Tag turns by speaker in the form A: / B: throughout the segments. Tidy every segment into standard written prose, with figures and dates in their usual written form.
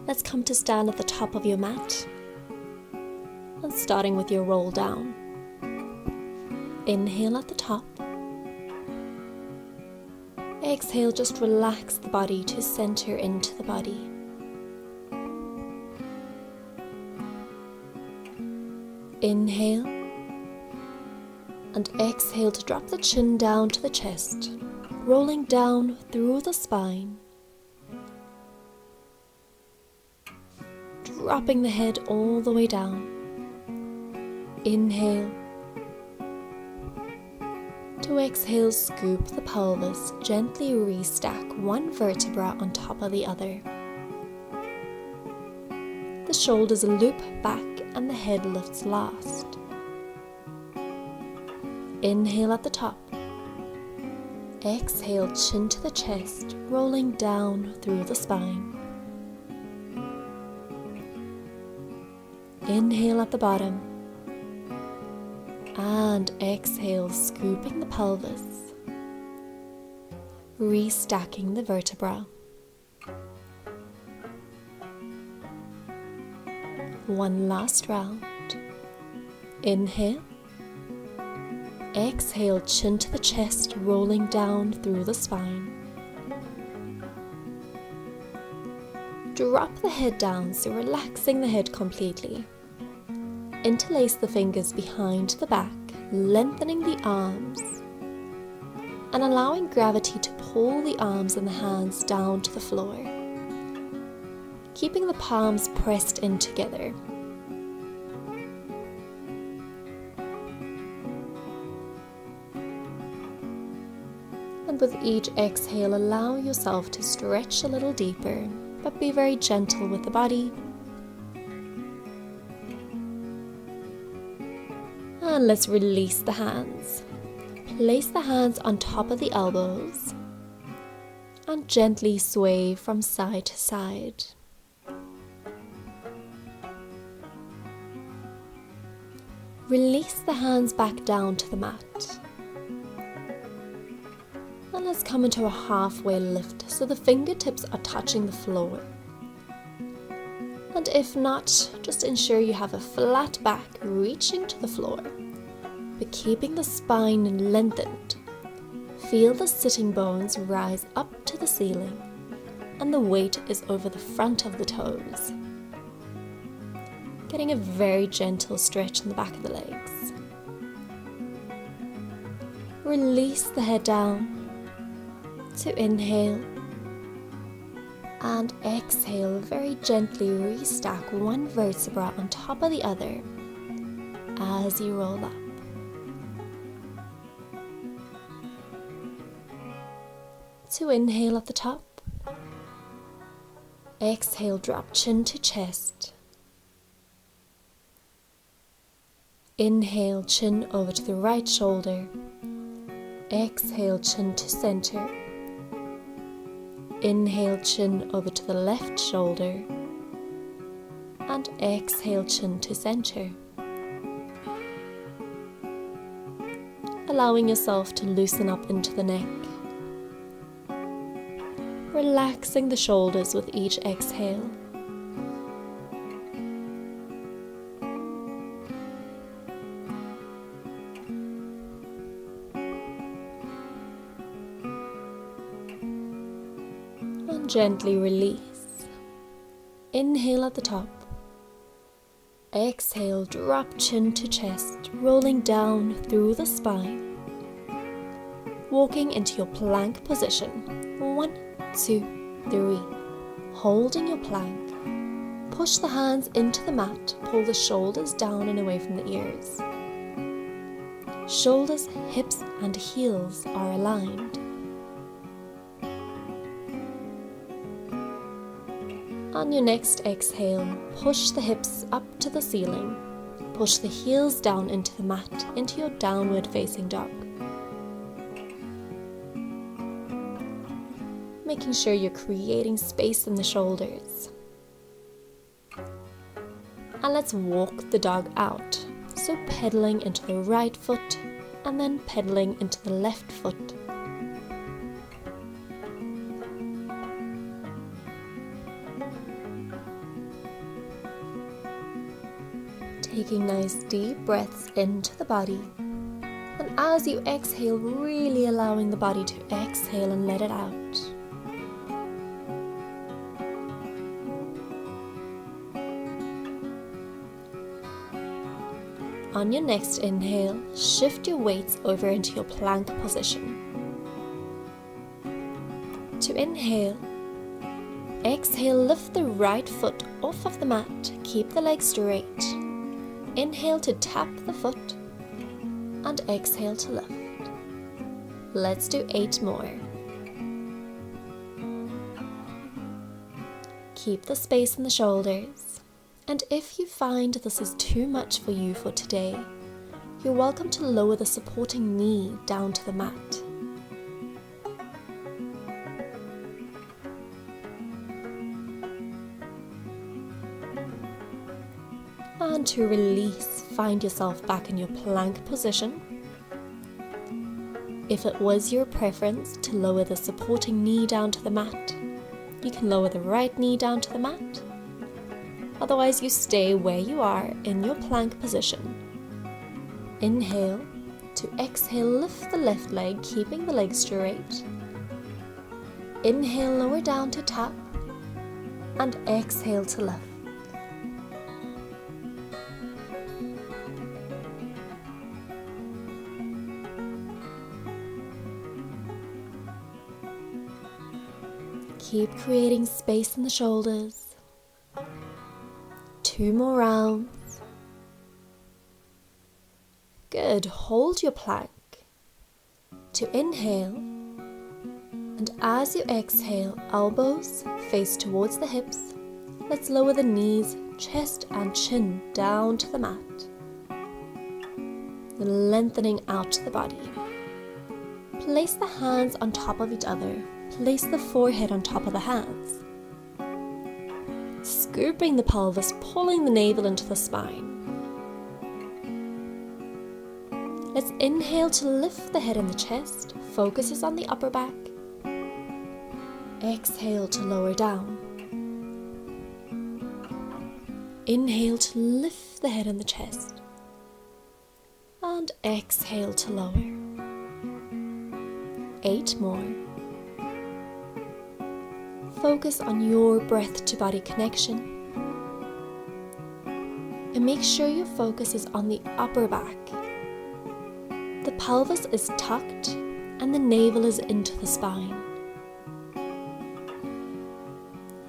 A: let's come to stand at the top of your mat. And starting with your roll down. Inhale at the top. Exhale, just relax the body to center into the body. Inhale and exhale to drop the chin down to the chest, rolling down through the spine. Dropping the head all the way down. Inhale. To exhale, scoop the pelvis, gently restack one vertebra on top of the other. The shoulders loop back and the head lifts last. Inhale at the top. Exhale, chin to the chest, rolling down through the spine. Inhale at the bottom. And exhale, scooping the pelvis, restacking the vertebra. One last round. Inhale. Exhale, chin to the chest, rolling down through the spine. Drop the head down, so relaxing the head completely. Interlace the fingers behind the back, lengthening the arms and allowing gravity to pull the arms and the hands down to the floor, keeping the palms pressed in together. And with each exhale, allow yourself to stretch a little deeper, but be very gentle with the body. And let's release the hands. Place the hands on top of the elbows and gently sway from side to side. Release the hands back down to the mat. And let's come into a halfway lift so the fingertips are touching the floor. And if not, just ensure you have a flat back reaching to the floor, but keeping the spine lengthened. Feel the sitting bones rise up to the ceiling, and the weight is over the front of the toes. Getting a very gentle stretch in the back of the legs. Release the head down to inhale. And exhale, very gently restack one vertebra on top of the other as you roll up. To inhale at the top. Exhale, drop chin to chest. Inhale, chin over to the right shoulder. Exhale, chin to center. Inhale, chin over to the left shoulder. And exhale, chin to center. Allowing yourself to loosen up into the neck. Relaxing the shoulders with each exhale. And gently release. Inhale at the top. Exhale, drop chin to chest, rolling down through the spine. Walking into your plank position. 1, 2, 3. Holding your plank. Push the hands into the mat. Pull the shoulders down and away from the ears. Shoulders, hips, and heels are aligned. On your next exhale, push the hips up to the ceiling. Push the heels down into the mat, into your downward facing dog. Making sure you're creating space in the shoulders. And let's walk the dog out. So pedaling into the right foot and then pedaling into the left foot. taking nice deep breaths into the body. And as you exhale, really allowing the body to exhale and let it out. On your next inhale, shift your weights over into your plank position. To inhale, exhale, lift the right foot off of the mat, keep the leg straight. Inhale to tap the foot and exhale to lift. Let's do 8 more. Keep the space in the shoulders. And if you find this is too much for you for today, you're welcome to lower the supporting knee down to the mat. And to release, find yourself back in your plank position. If it was your preference to lower the supporting knee down to the mat, you can lower the right knee down to the mat. Otherwise, you stay where you are in your plank position. Inhale. To exhale, lift the left leg, keeping the leg straight. Inhale, lower down to tap. And exhale to lift. Keep creating space in the shoulders. 2 more rounds. Good. Hold your plank. To inhale, and as you exhale, elbows face towards the hips. Let's lower the knees, chest and chin down to the mat. Lengthening out the body. Place the hands on top of each other. Place the forehead on top of the hands. Scooping the pelvis, pulling the navel into the spine. Let's inhale to lift the head and the chest. Focus is on the upper back. Exhale to lower down. Inhale to lift the head and the chest. And exhale to lower. 8 more. Focus on your breath to body connection. And make sure your focus is on the upper back. The pelvis is tucked and the navel is into the spine.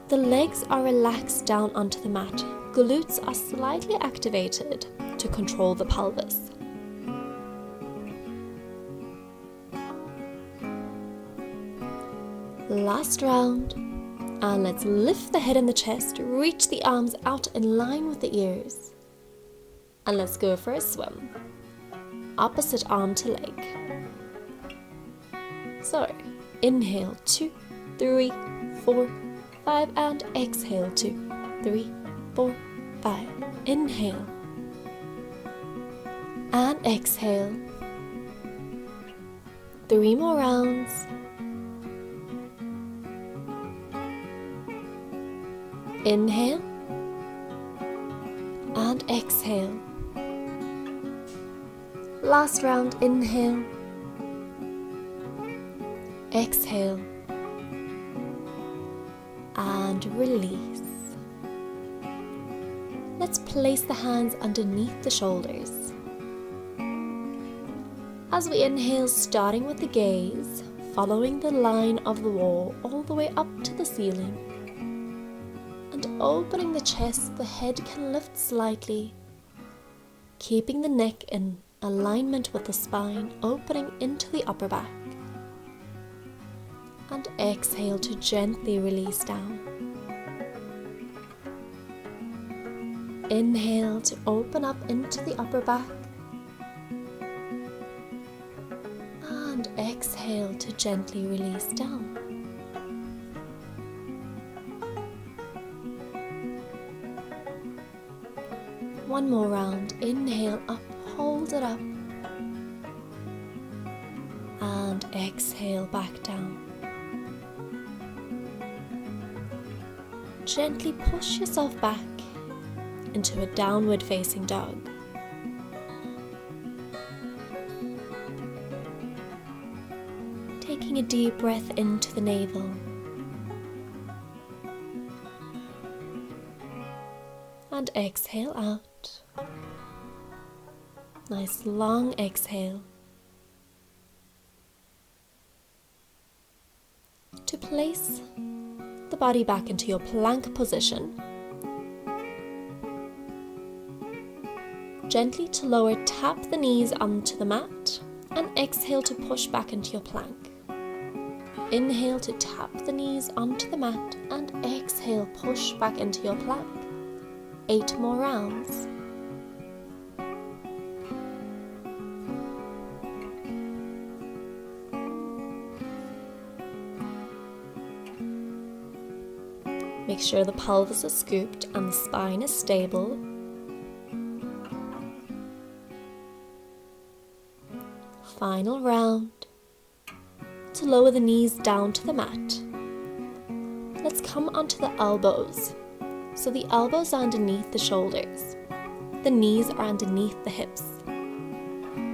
A: The legs are relaxed down onto the mat. Glutes are slightly activated to control the pelvis. Last round. And let's lift the head and the chest, reach the arms out in line with the ears. And let's go for a swim. Opposite arm to leg. So, inhale 2, 3, 4, 5 and exhale 2, 3, 4, 5. Inhale. And exhale. 3 more rounds. Inhale and exhale. Last round, inhale, exhale, and release. Let's place the hands underneath the shoulders. As we inhale, starting with the gaze, following the line of the wall all the way up to the ceiling. And opening the chest, the head can lift slightly, keeping the neck in alignment with the spine, opening into the upper back. And exhale to gently release down. Inhale to open up into the upper back. And exhale to gently release down. One more round. Inhale up, hold it up. And exhale back down. Gently push yourself back. into a downward facing dog. Taking a deep breath into the navel. And exhale out. Nice long exhale. To place the body back into your plank position, gently to lower, tap the knees onto the mat and exhale to push back into your plank. Inhale to tap the knees onto the mat and exhale, push back into your plank. 8 more rounds. Make sure the pelvis is scooped and the spine is stable. Final round. To lower the knees down to the mat. Let's come onto the elbows. So the elbows are underneath the shoulders. The knees are underneath the hips.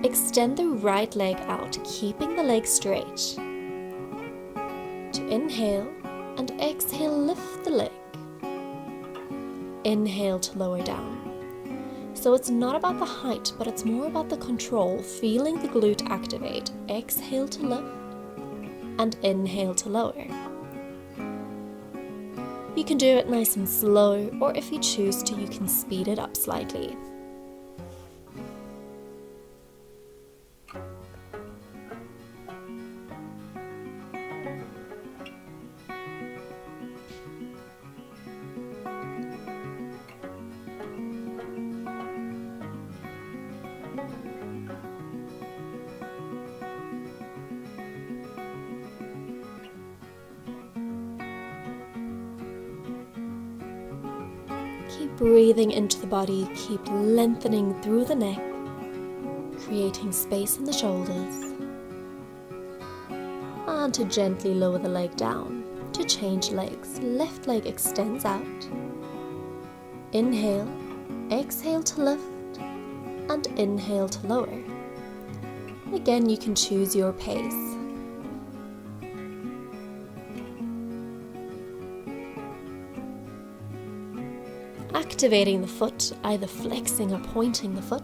A: Extend the right leg out, keeping the leg straight. To inhale and exhale, lift the leg. Inhale to lower down. So it's not about the height, but it's more about the control, feeling the glute activate. Exhale to lift and inhale to lower. You can do it nice and slow, or if you choose to, you can speed it up slightly. Keep breathing into the body, keep lengthening through the neck, creating space in the shoulders. And to gently lower the leg down, to change legs, left leg extends out. Inhale, exhale to lift, and inhale to lower. Again, you can choose your pace. Activating the foot, either flexing or pointing the foot.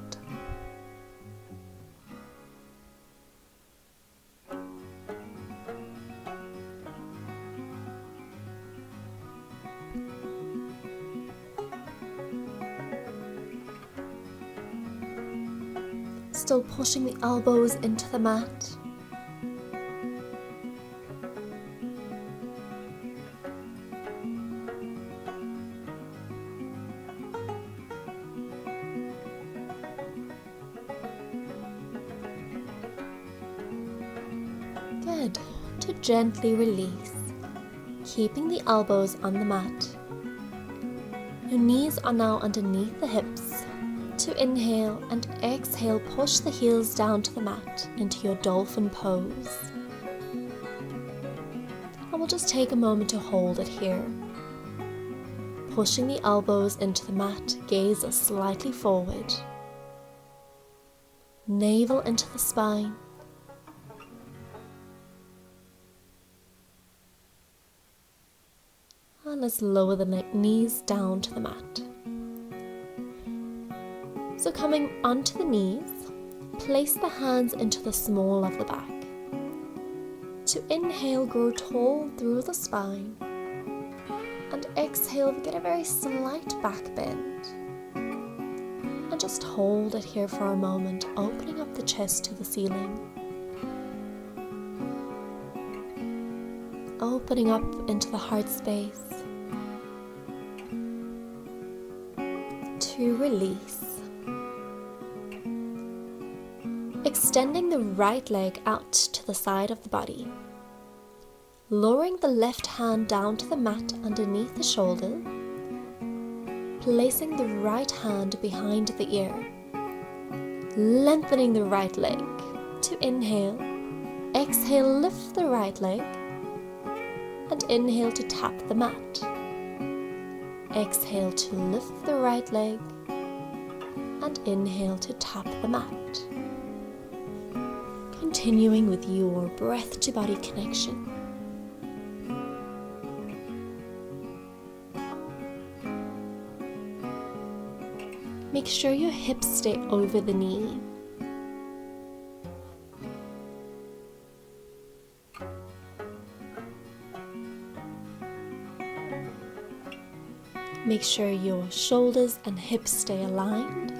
A: Still pushing the elbows into the mat. Good. To gently release, keeping the elbows on the mat. Your knees are now underneath the hips. To inhale and exhale, push the heels down to the mat into your dolphin pose. And we'll just take a moment to hold it here. Pushing the elbows into the mat, gaze slightly forward. Navel into the spine. And let's lower the knees down to the mat. So coming onto the knees, place the hands into the small of the back. To inhale, grow tall through the spine. And exhale, get a very slight back bend. And just hold it here for a moment, opening up the chest to the ceiling. Opening up into the heart space. To release. Extending the right leg out to the side of the body. Lowering the left hand down to the mat underneath the shoulder. Placing the right hand behind the ear. Lengthening the right leg. To inhale. Exhale, lift the right leg. And inhale to tap the mat. Exhale to lift the right leg and inhale to tap the mat. Continuing with your breath to body connection. Make sure your hips stay over the knee. Make sure your shoulders and hips stay aligned.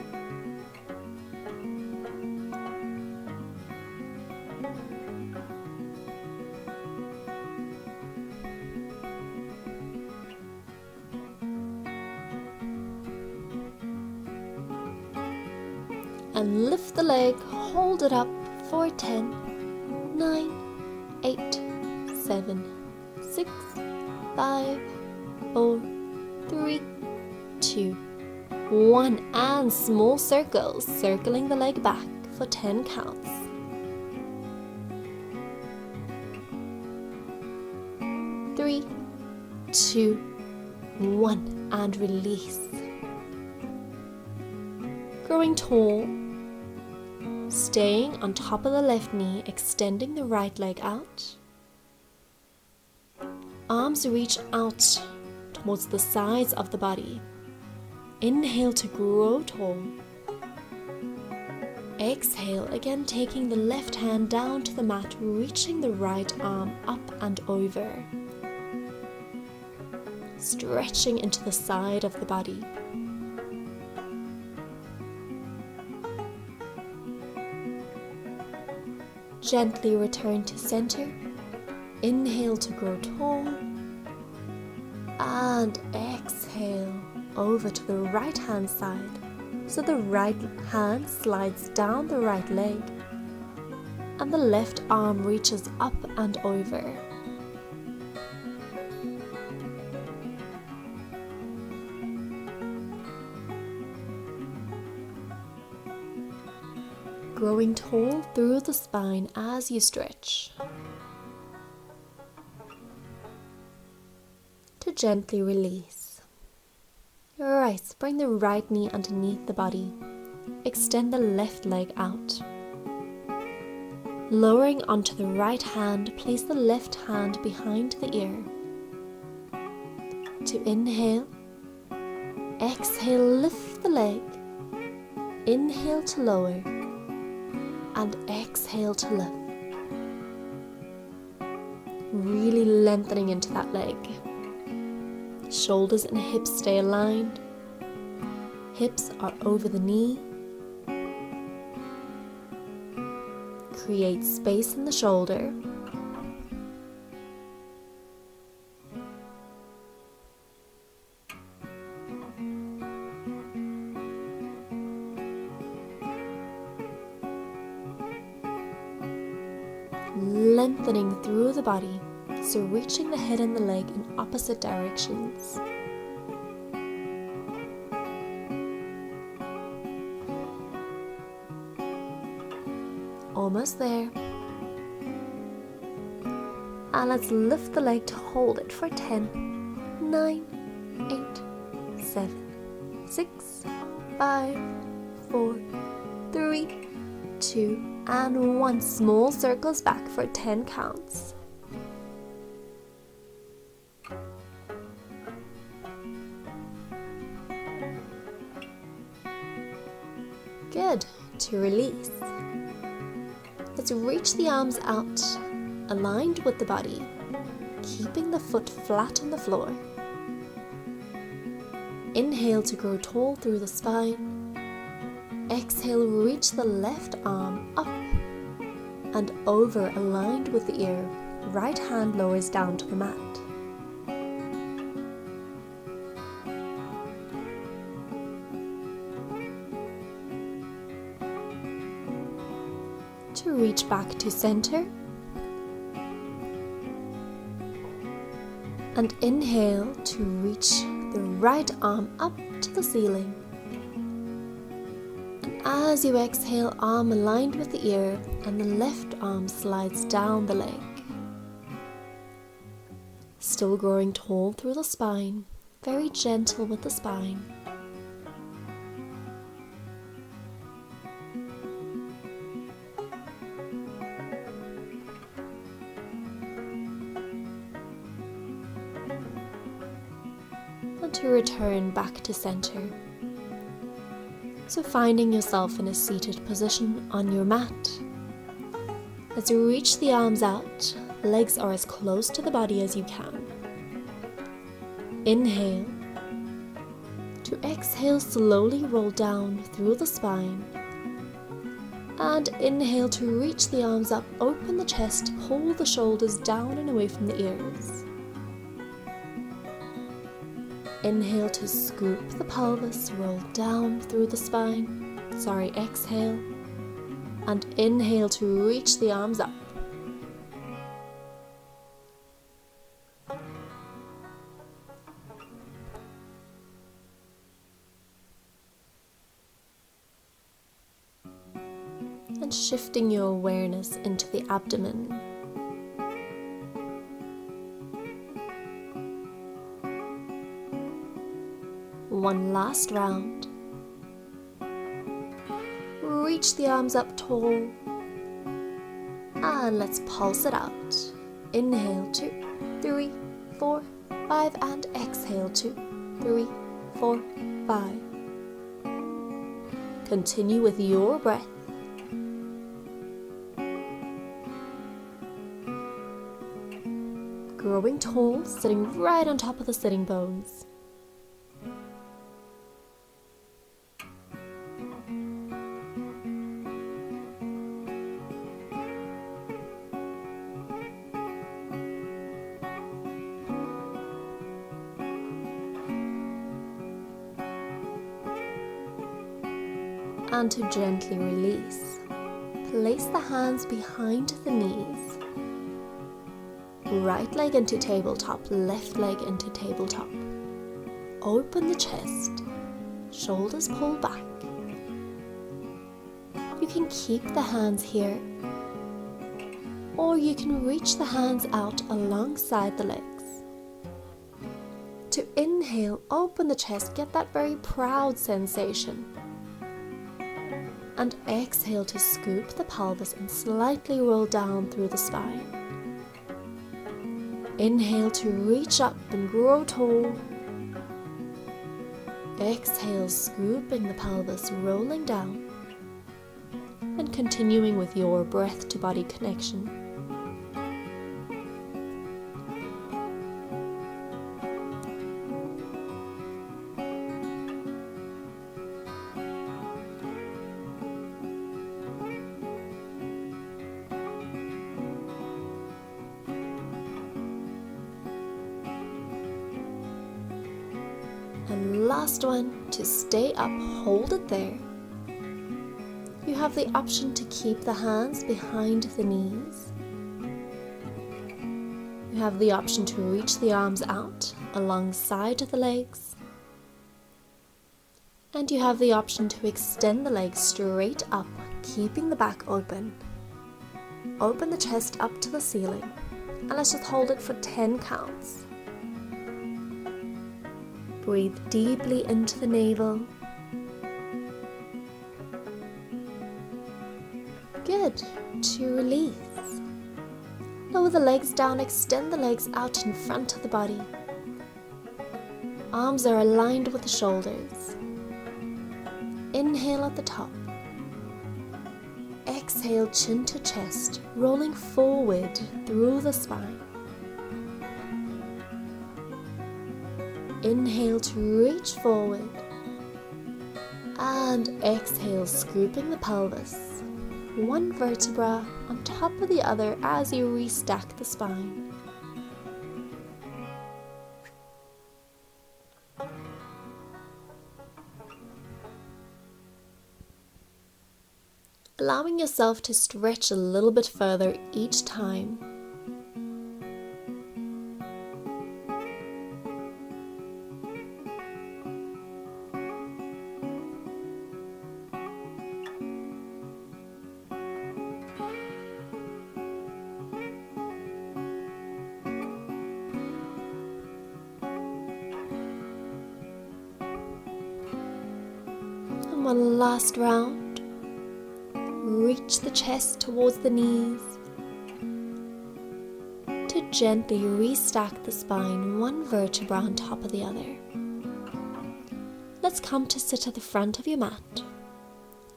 A: And lift the leg, hold it up for 10, 9, 8, 7, 6, 5, 4, 3, 2, 1, and small circles, circling the leg back for 10 counts. 3, 2, 1, and release. Growing tall, staying on top of the left knee, extending the right leg out. Arms reach out towards the sides of the body. Inhale to grow tall. Exhale, again taking the left hand down to the mat, reaching the right arm up and over. Stretching into the side of the body. Gently return to center. Inhale to grow tall. And exhale over to the right hand side. So the right hand slides down the right leg and the left arm reaches up and over. Growing tall through the spine as you stretch. To gently release. Right, bring the right knee underneath the body. Extend the left leg out. Lowering onto the right hand, place the left hand behind the ear. To inhale, exhale, lift the leg. Inhale to lower. And exhale to lift. Really lengthening into that leg. Shoulders and hips stay aligned. Hips are over the knee. Create space in the shoulder. Lengthening through the body, so reaching the head and the leg in opposite directions. Almost there. And let's lift the leg to hold it for 10, 9, 8, 7, 6, 5, 4, 3, 2, and 1. Small circles back for 10 counts. Good. To release. Let's reach the arms out, aligned with the body, keeping the foot flat on the floor. Inhale to grow tall through the spine. Exhale, reach the left arm up and over, aligned with the ear. Right hand lowers down to the mat. To reach back to center. And inhale to reach the right arm up to the ceiling. As you exhale, arm aligned with the ear and the left arm slides down the leg. Still growing tall through the spine. very gentle with the spine. And to return back to center. So finding yourself in a seated position on your mat. As you reach the arms out, legs are as close to the body as you can. Inhale. To exhale, slowly roll down through the spine. And inhale to reach the arms up, open the chest, pull the shoulders down and away from the ears. Inhale to scoop the pelvis, roll down through the spine. Exhale. And inhale to reach the arms up. And shifting your awareness into the abdomen. One last round. Reach the arms up tall. And let's pulse it out. Inhale 2, 3, 4, 5 and exhale 2, 3, 4, 5. Continue with your breath. Growing tall, sitting right on top of the sitting bones. And to gently release, place the hands behind the knees. Right leg into tabletop, left leg into tabletop. Open the chest, shoulders pull back. You can keep the hands here, or you can reach the hands out alongside the legs. To inhale, open the chest, get that very proud sensation. And exhale to scoop the pelvis and slightly roll down through the spine. Inhale to reach up and grow tall. Exhale, scooping the pelvis, rolling down. And continuing with your breath to body connection. And last one, to stay up, hold it there. You have the option to keep the hands behind the knees. You have the option to reach the arms out alongside the legs. And you have the option to extend the legs straight up, keeping the back open. Open the chest up to the ceiling, and let's just hold it for 10 counts. Breathe deeply into the navel. Good. To release. Lower the legs down, extend the legs out in front of the body. Arms are aligned with the shoulders. Inhale at the top. Exhale, chin to chest, rolling forward through the spine. Inhale to reach forward. And exhale, scooping the pelvis. One vertebra on top of the other as you restack the spine. Allowing yourself to stretch a little bit further each time. And one last round. Reach the chest towards the knees to gently restack the spine, one vertebra on top of the other. Let's come to sit at the front of your mat,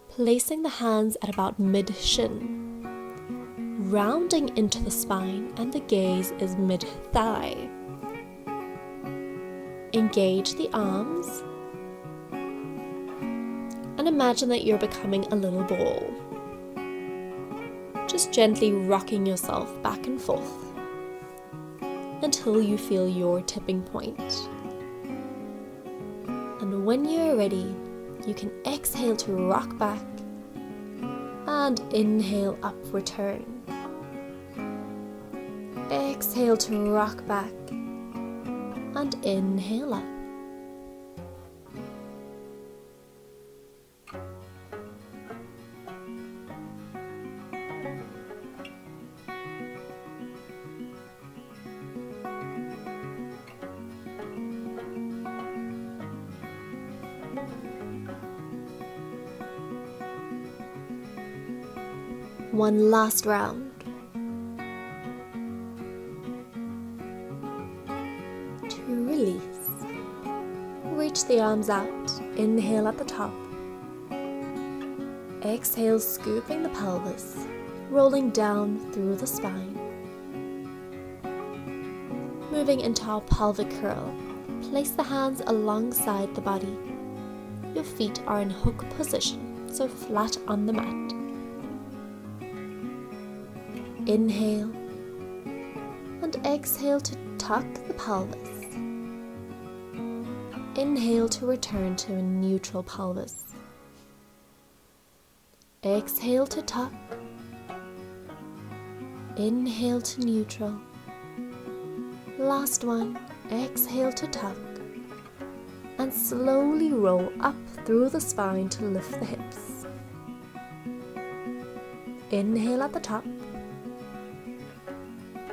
A: placing the hands at about mid-shin, rounding into the spine, and the gaze is mid-thigh. Engage the arms and imagine that you're becoming a little ball. Just gently rocking yourself back and forth until you feel your tipping point. And when you're ready, you can exhale to rock back and inhale up, return. Exhale to rock back and inhale up. One last round. To release, reach the arms out, inhale at the top. Exhale, scooping the pelvis, rolling down through the spine. Moving into our pelvic curl, place the hands alongside the body. Your feet are in hook position, so flat on the mat. Inhale and exhale to tuck the pelvis. Inhale to return to a neutral pelvis. Exhale to tuck. Inhale to neutral. Last one. Exhale to tuck. And slowly roll up through the spine to lift the hips. Inhale at the top.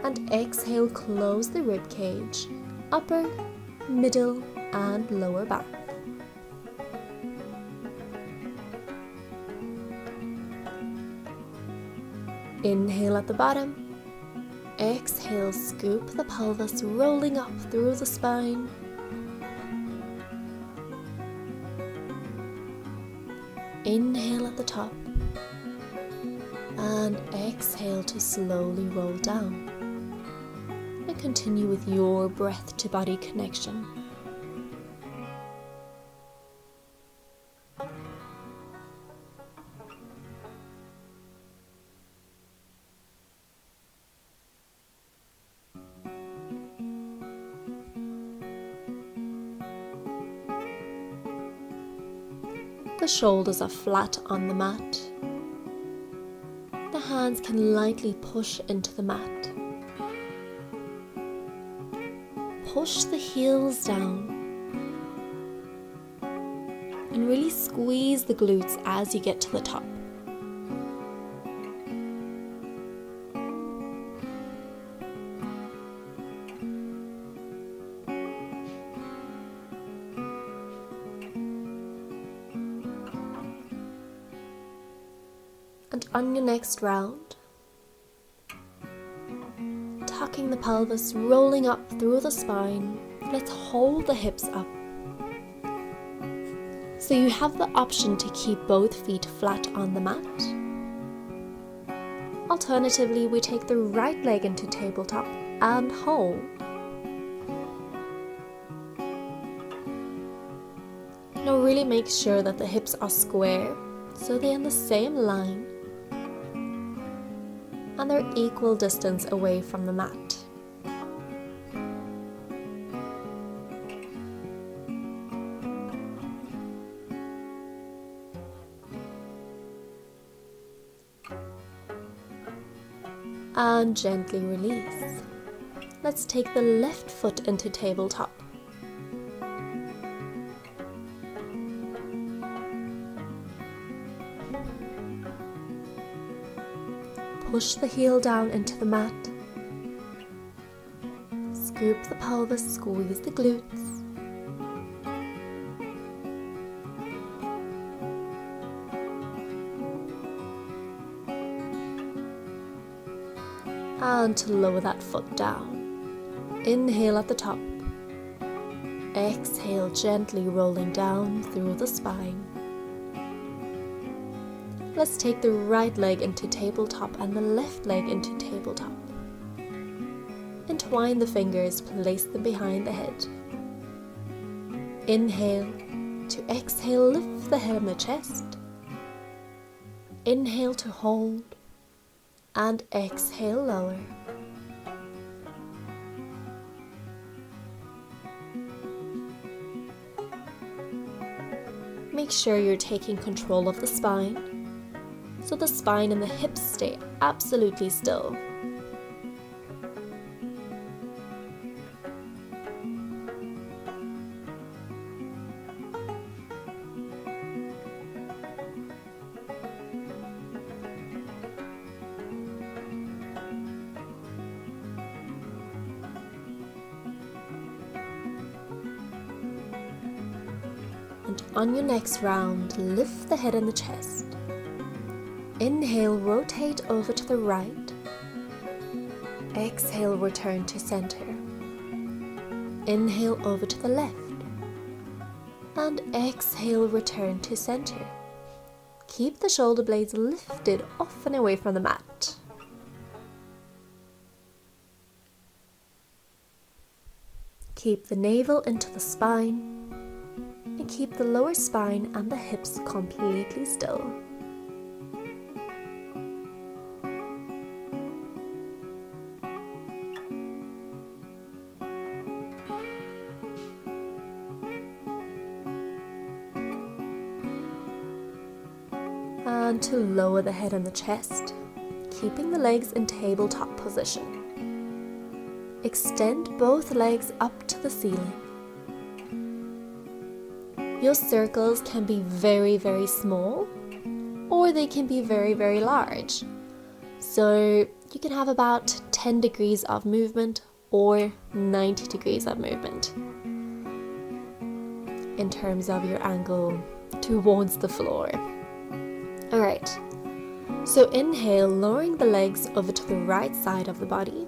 A: And exhale, close the rib cage, upper, middle, and lower back. Inhale at the bottom. Exhale, scoop the pelvis, rolling up through the spine. Inhale at the top. And exhale to slowly roll down. And continue with your breath to body connection. The shoulders are flat on the mat. The hands can lightly push into the mat. Push the heels down and really squeeze the glutes as you get to the top. And on your next round, tucking the pelvis, rolling up through the spine, let's hold the hips up. So you have the option to keep both feet flat on the mat. Alternatively, we take the right leg into tabletop and hold. Now really make sure that the hips are square, so they're in the same line and they're equal distance away from the mat. And gently release. Let's take the left foot into tabletop. Push the heel down into the mat. Scoop the pelvis, squeeze the glutes. and to lower that foot down. Inhale at the top. Exhale, gently rolling down through the spine. Let's take the right leg into tabletop and the left leg into tabletop. Entwine the fingers, place them behind the head. Inhale. To exhale, lift the head and the chest. Inhale to hold, and exhale, lower. Make sure you're taking control of the spine, so the spine and the hips stay absolutely still. And on your next round, lift the head and the chest. Inhale, rotate over to the right. Exhale, return to center. Inhale over to the left. And exhale, return to center. Keep the shoulder blades lifted off and away from the mat. Keep the navel into the spine. And keep the lower spine and the hips completely still. And to lower the head and the chest, keeping the legs in tabletop position. Extend both legs up to the ceiling. Your circles can be very, very small, or they can be very, very large. So you can have about 10 degrees of movement or 90 degrees of movement in terms of your angle towards the floor. Alright, so inhale, lowering the legs over to the right side of the body,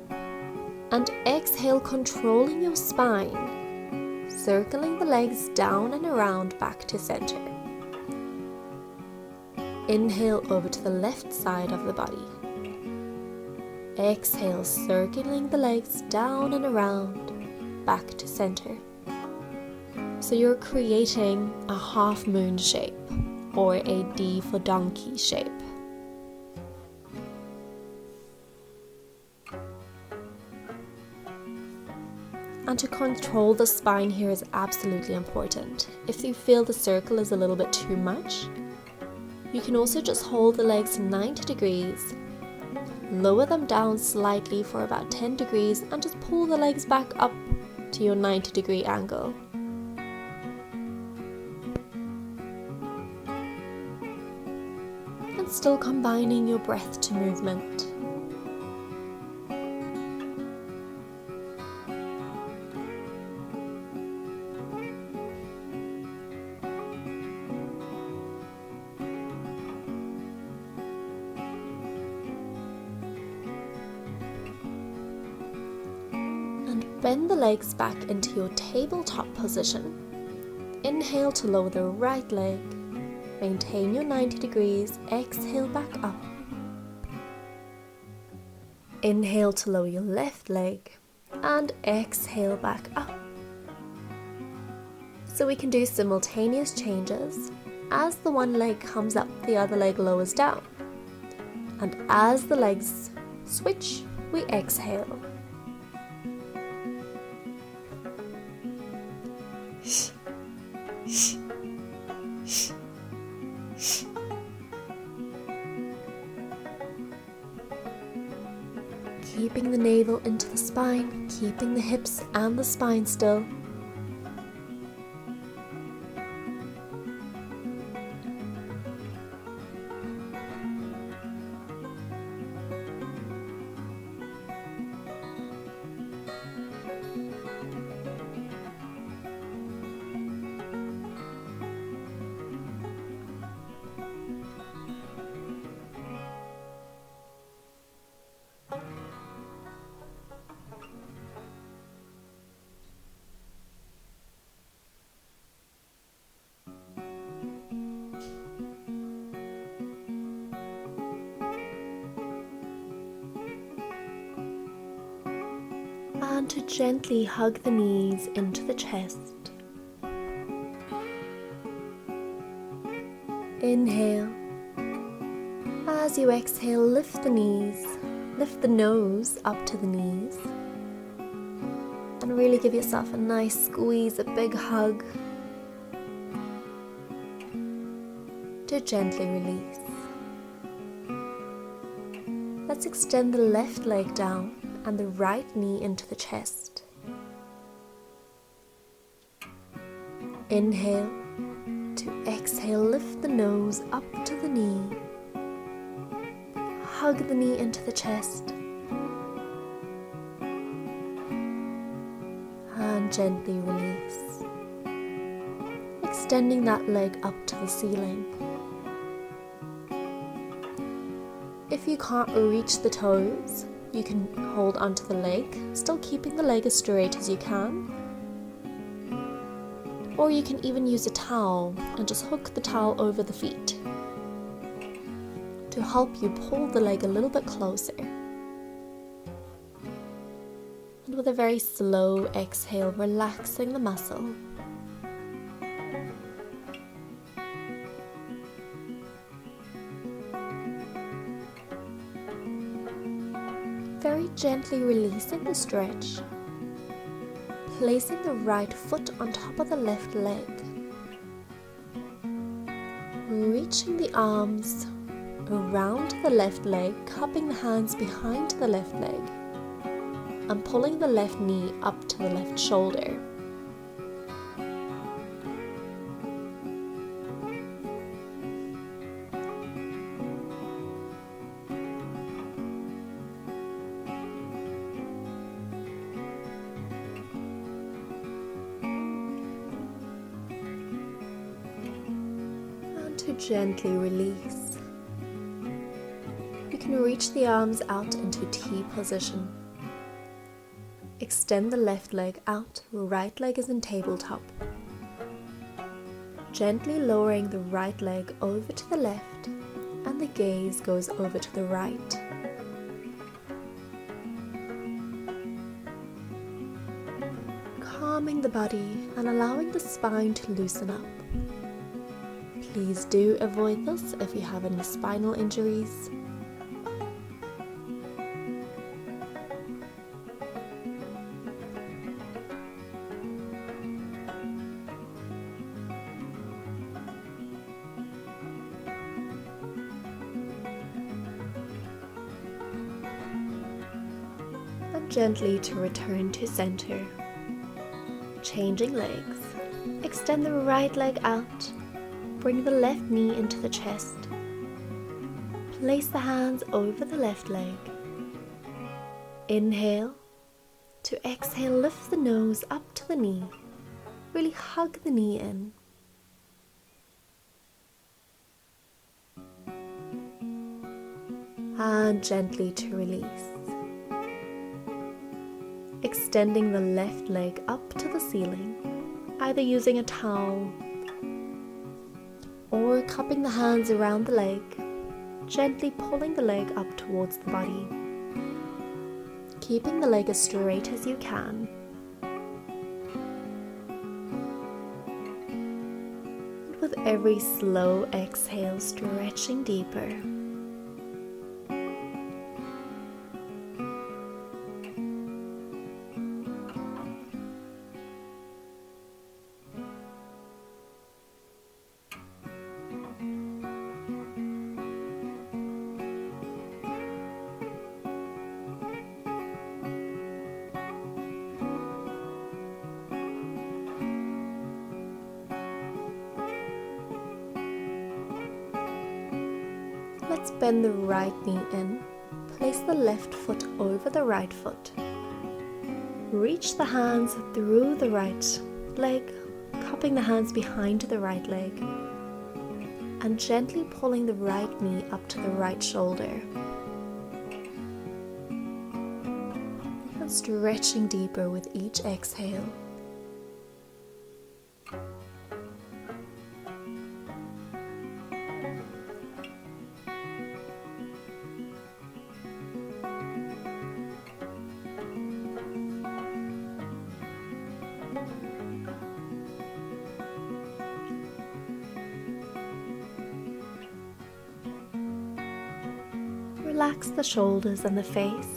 A: and exhale, controlling your spine, circling the legs down and around back to center. Inhale over to the left side of the body. Exhale, circling the legs down and around back to center. So you're creating a half moon shape, or a D for donkey shape. And to control the spine here is absolutely important. If you feel the circle is a little bit too much, you can also just hold the legs 90 degrees, lower them down slightly for about 10 degrees, and just pull the legs back up to your 90-degree angle. And still combining your breath to movement. Bend the legs back into your tabletop position. Inhale to lower the right leg. Maintain your 90 degrees. Exhale back up. Inhale to lower your left leg. And exhale back up. So we can do simultaneous changes. As the one leg comes up, the other leg lowers down. And as the legs switch, we exhale. Keeping the navel into the spine, keeping the hips and the spine still. and to gently hug the knees into the chest. Inhale. As you exhale, lift the knees, lift the nose up to the knees, and really give yourself a nice squeeze, a big hug, to gently release. Let's extend the left leg down and the right knee into the chest. Inhale. To exhale, lift the nose up to the knee. Hug the knee into the chest. And gently release. Extending that leg up to the ceiling. If you can't reach the toes, you can hold onto the leg, still keeping the leg as straight as you can. Or you can even use a towel and just hook the towel over the feet to help you pull the leg a little bit closer. And with a very slow exhale, relaxing the muscle. Very gently releasing the stretch. Placing the right foot on top of the left leg. Reaching the arms around the left leg, cupping the hands behind the left leg, and pulling the left knee up to the left shoulder. To gently release. You can reach the arms out into T position. Extend the left leg out, right leg is in tabletop. Gently lowering the right leg over to the left, and the gaze goes over to the right. Calming the body and allowing the spine to loosen up. Please do avoid this if you have any spinal injuries. And gently to return to center. Changing legs. Extend the right leg out. Bring the left knee into the chest. Place the hands over the left leg. Inhale. To exhale, lift the nose up to the knee. Really hug the knee in. And gently to release. Extending the left leg up to the ceiling, either using a towel or cupping the hands around the leg, gently pulling the leg up towards the body, keeping the leg as straight as you can. And with every slow exhale, stretching deeper. Let's bend the right knee in. Place the left foot over the right foot. Reach the hands through the right leg, cupping the hands behind the right leg, and gently pulling the right knee up to the right shoulder. And stretching deeper with each exhale. Relax the shoulders and the face.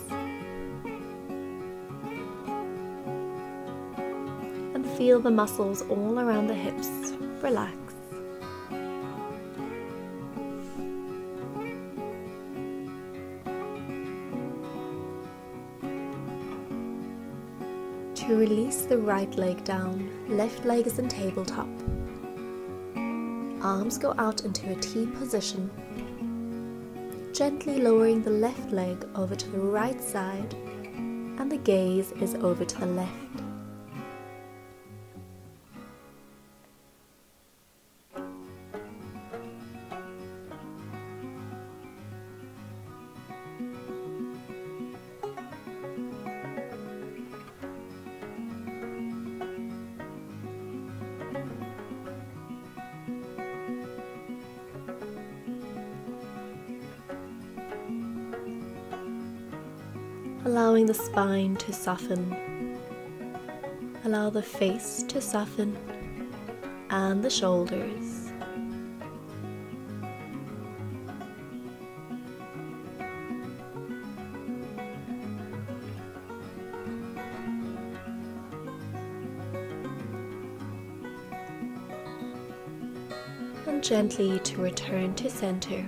A: And feel the muscles all around the hips relax. To release the right leg down, left leg is in tabletop. Arms go out into a T position. Gently lowering the left leg over to the right side, and the gaze is over to the left. Allowing the spine to soften. Allow the face to soften and the shoulders. And gently to return to center.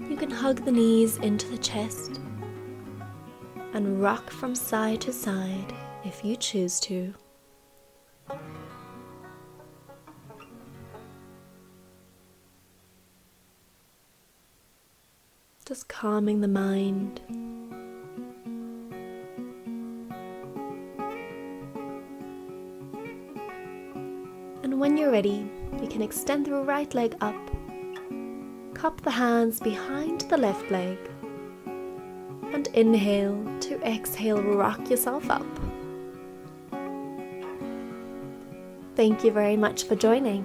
A: You can hug the knees into the chest and rock from side to side if you choose to. Just calming the mind. And when you're ready, you can extend the right leg up, cup the hands behind the left leg, and inhale to exhale, rock yourself up. Thank you very much for joining.